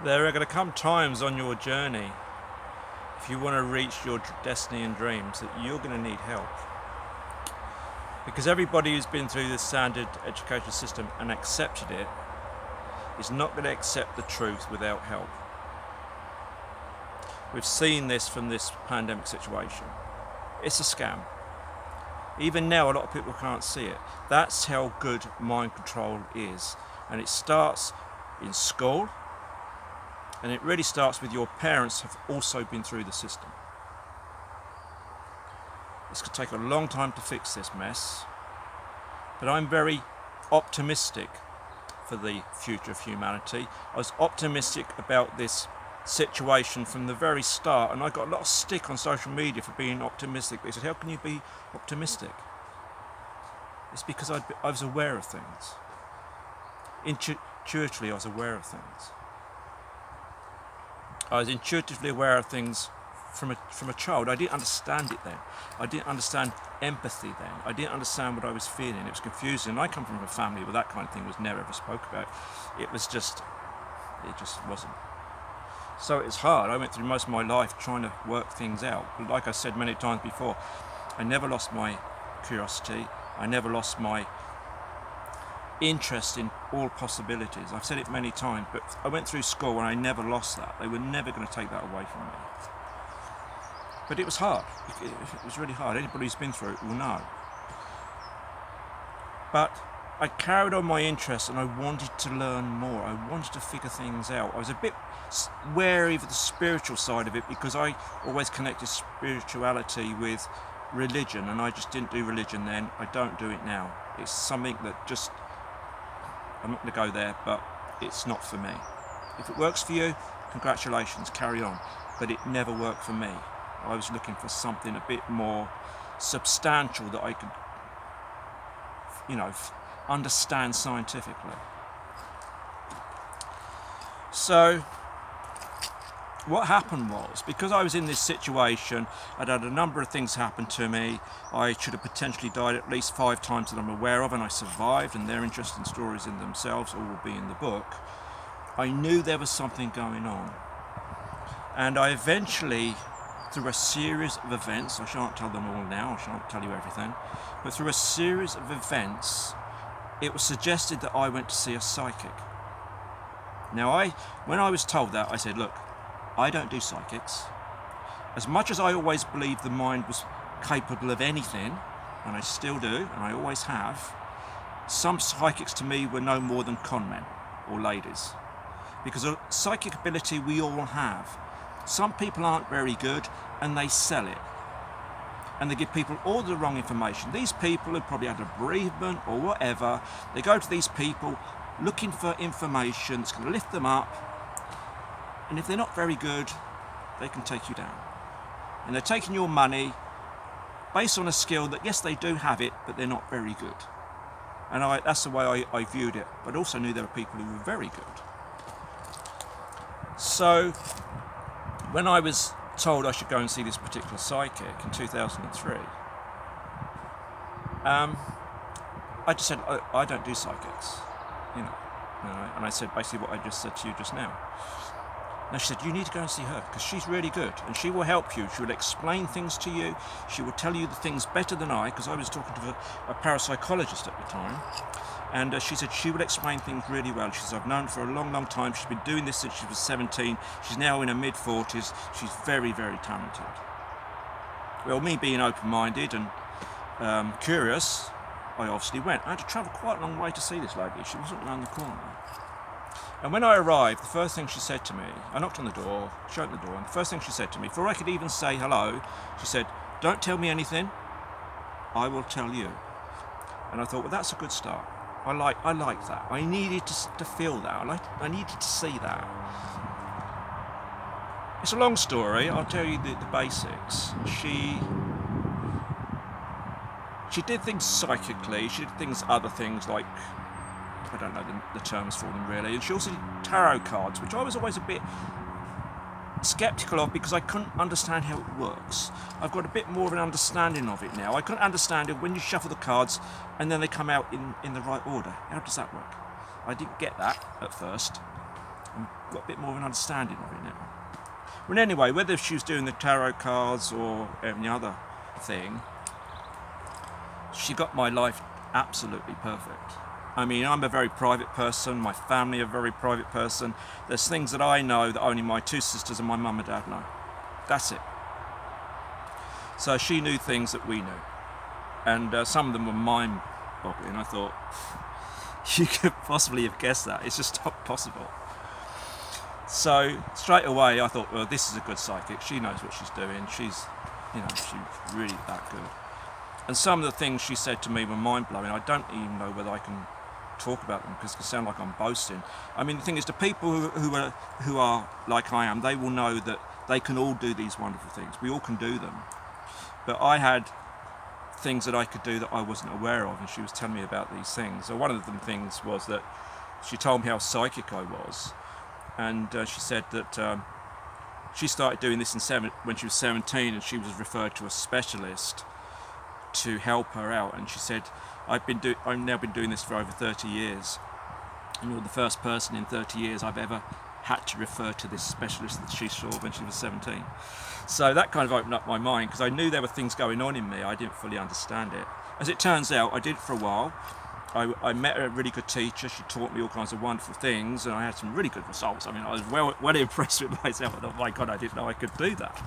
There are going to come times on your journey, if you want to reach your destiny and dreams, that you're going to need help. Because everybody who's been through the standard education system and accepted it is not going to accept the truth without help. We've seen this from this pandemic situation. It's a scam. Even now, a lot of people can't see it. That's how good mind control is. And it starts in school, and it really starts with your parents have also been through the system. It's going to take a long time to fix this mess, but I'm very optimistic for the future of humanity. I was optimistic about this situation from the very start, and I got a lot of stick on social media for being optimistic. They said, how can you be optimistic? It's because I was aware of things. Intuitively, I was aware of things. I was intuitively aware of things from a child. I didn't understand it then. I didn't understand empathy then. I didn't understand what I was feeling. It was confusing. I come from a family where that kind of thing was never ever spoke about. It just wasn't. So it's hard. I went through most of my life trying to work things out. But like I said many times before, I never lost my curiosity. I never lost my interest in all possibilities. I've said it many times, but I went through school and I never lost that. They were never going to take that away from me. But it was hard. It was really hard. Anybody who's been through it will know. But I carried on my interest and I wanted to learn more. I wanted to figure things out. I was a bit wary of the spiritual side of it because I always connected spirituality with religion, and I just didn't do religion then. I don't do it now. It's something that just, I'm not going to go there, but it's not for me. If it works for you, congratulations, carry on. But it never worked for me. I was looking for something a bit more substantial that I could, understand scientifically. So what happened was, because I was in this situation, I'd had a number of things happen to me. I should have potentially died at least 5 times that I'm aware of, and I survived, and they're interesting stories in themselves, all will be in the book. I knew there was something going on. And I eventually, through a series of events, I shan't tell them all now, I shan't tell you everything, but through a series of events, it was suggested that I went to see a psychic. Now, when I was told that, I said, look, I don't do psychics. As much as I always believed the mind was capable of anything, and I still do, and I always have, some psychics to me were no more than con men or ladies. Because of psychic ability we all have. Some people aren't very good and they sell it. And they give people all the wrong information. These people have probably had a bereavement or whatever. They go to these people looking for information that's going to lift them up. And if they're not very good, they can take you down. And they're taking your money based on a skill that, yes, they do have it, but they're not very good. And that's the way I viewed it. But I also knew there were people who were very good. So when I was told I should go and see this particular psychic in 2003, I just said, I don't do psychics, and I said basically what I just said to you just now. Now she said, you need to go and see her because she's really good and she will help you. She will explain things to you. She will tell you the things better than I, because I was talking to a parapsychologist at the time. And she said she would explain things really well. She says, I've known her for a long, long time. She's been doing this since she was 17. She's now in her mid-40s. She's very, very talented. Well, me being open-minded and curious, I obviously went. I had to travel quite a long way to see this lady. She wasn't around the corner. And when I arrived, the first thing she said to me, I knocked on the door, she opened the door, and the first thing she said to me, before I could even say hello, she said, don't tell me anything, I will tell you. And I thought, well, that's a good start. I like that. I needed to feel that. I needed to see that. It's a long story. I'll tell you the basics. She did things psychically. She did other things like, I don't know the terms for them really. And she also did tarot cards, which I was always a bit skeptical of because I couldn't understand how it works. I've got a bit more of an understanding of it now. I couldn't understand it when you shuffle the cards and then they come out in the right order. How does that work? I didn't get that at first. and got a bit more of an understanding of it now. Well, anyway, whether she was doing the tarot cards or any other thing, she got my life absolutely perfect. I mean, I'm a very private person, my family are a very private person. There's things that I know that only my two sisters and my mum and dad know. That's it. So she knew things that we knew. And some of them were mind-boggling. I thought, you could possibly have guessed that. It's just not possible. So straight away I thought, well, this is a good psychic. She knows what she's doing. She's really that good. And some of the things she said to me were mind-blowing. I don't even know whether I can talk about them because it sound like I'm boasting. I mean, the thing is, the people who are like I am, they will know that they can all do these wonderful things. We all can do them. But I had things that I could do that I wasn't aware of, and she was telling me about these things. So one of the things was that she told me how psychic I was, and she said that she started doing this when she was 17, and she was referred to a specialist to help her out. And she said, I've now been doing this for over 30 years, and you're the first person in 30 years I've ever had to refer to this specialist that she saw when she was 17. So that kind of opened up my mind, because I knew there were things going on in me. I didn't fully understand it. As it turns out, I did it for a while. I met a really good teacher. She taught me all kinds of wonderful things, and I had some really good results. I mean, I was well impressed with myself. I thought, my God, I didn't know I could do that.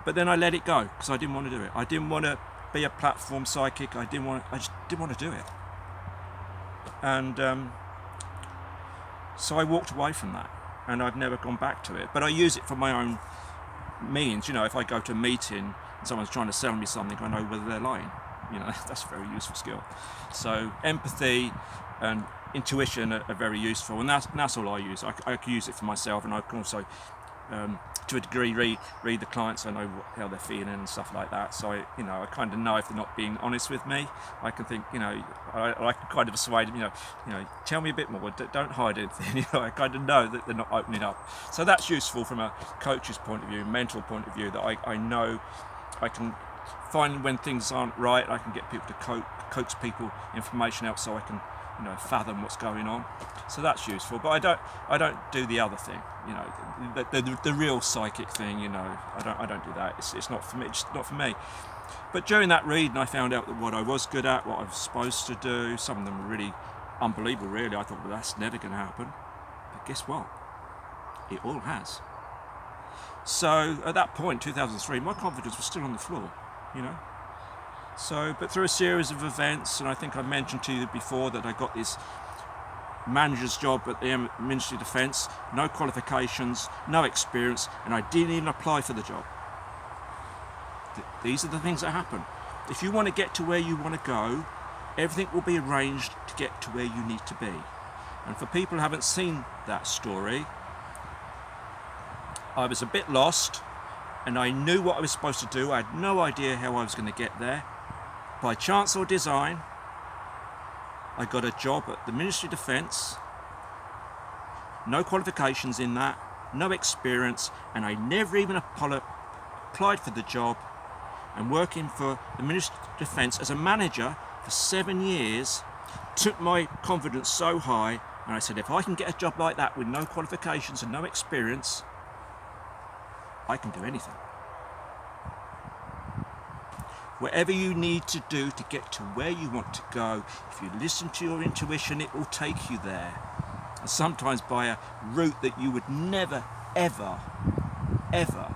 But then I let it go, because I didn't want to do it. I didn't want to be a platform psychic. I just didn't want to do it. And so I walked away from that, and I've never gone back to it. But I use it for my own means. If I go to a meeting and someone's trying to sell me something, I know whether they're lying. That's a very useful skill. So empathy and intuition are very useful, and that's all I use. I can use it for myself, and I can also, to a degree, read the clients. I know how they're feeling and stuff like that. So I kind of know if they're not being honest with me. I can think, I can kind of persuade them. Tell me a bit more. Don't hide anything. I kind of know that they're not opening up. So that's useful from a coach's point of view, mental point of view. That I know I can find when things aren't right. I can get people to coax people information out, so I can fathom what's going on. So that's useful. But I don't do the other thing. The real psychic thing. I don't do that. It's not for me. It's not for me. But during that reading, I found out that what I was good at, what I was supposed to do, some of them were really unbelievable. Really, I thought, well, that's never going to happen. But guess what? It all has. So at that point, 2003, my confidence was still on the floor. So, but through a series of events, and I think I mentioned to you before that I got this manager's job at the Ministry of Defence, no qualifications, no experience, and I didn't even apply for the job. These are the things that happen. If you want to get to where you want to go, everything will be arranged to get to where you need to be. And for people who haven't seen that story, I was a bit lost, and I knew what I was supposed to do. I had no idea how I was going to get there. By chance or design, I got a job at the Ministry of Defence, no qualifications in that, no experience, and I never even applied for the job, and working for the Ministry of Defence as a manager for 7 years took my confidence so high, and I said, if I can get a job like that with no qualifications and no experience, I can do anything. Whatever you need to do to get to where you want to go, if you listen to your intuition, it will take you there. And sometimes by a route that you would never, ever, ever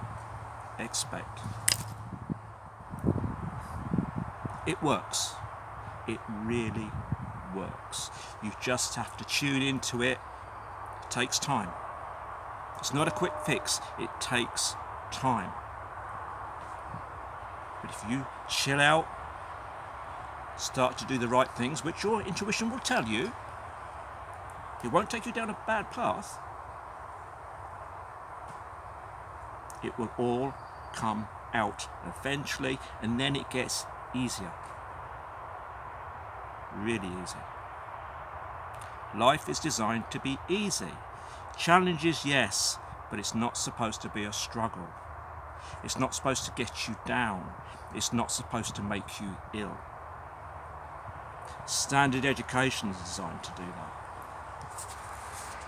expect. It works. It really works. You just have to tune into it. It takes time. It's not a quick fix. It takes time. But if you chill out, start to do the right things, which your intuition will tell you, it won't take you down a bad path. It will all come out eventually, and then it gets easier. Really easy. Life is designed to be easy. Challenges, yes, but it's not supposed to be a struggle. It's not supposed to get you down. It's not supposed to make you ill. Standard education is designed to do that.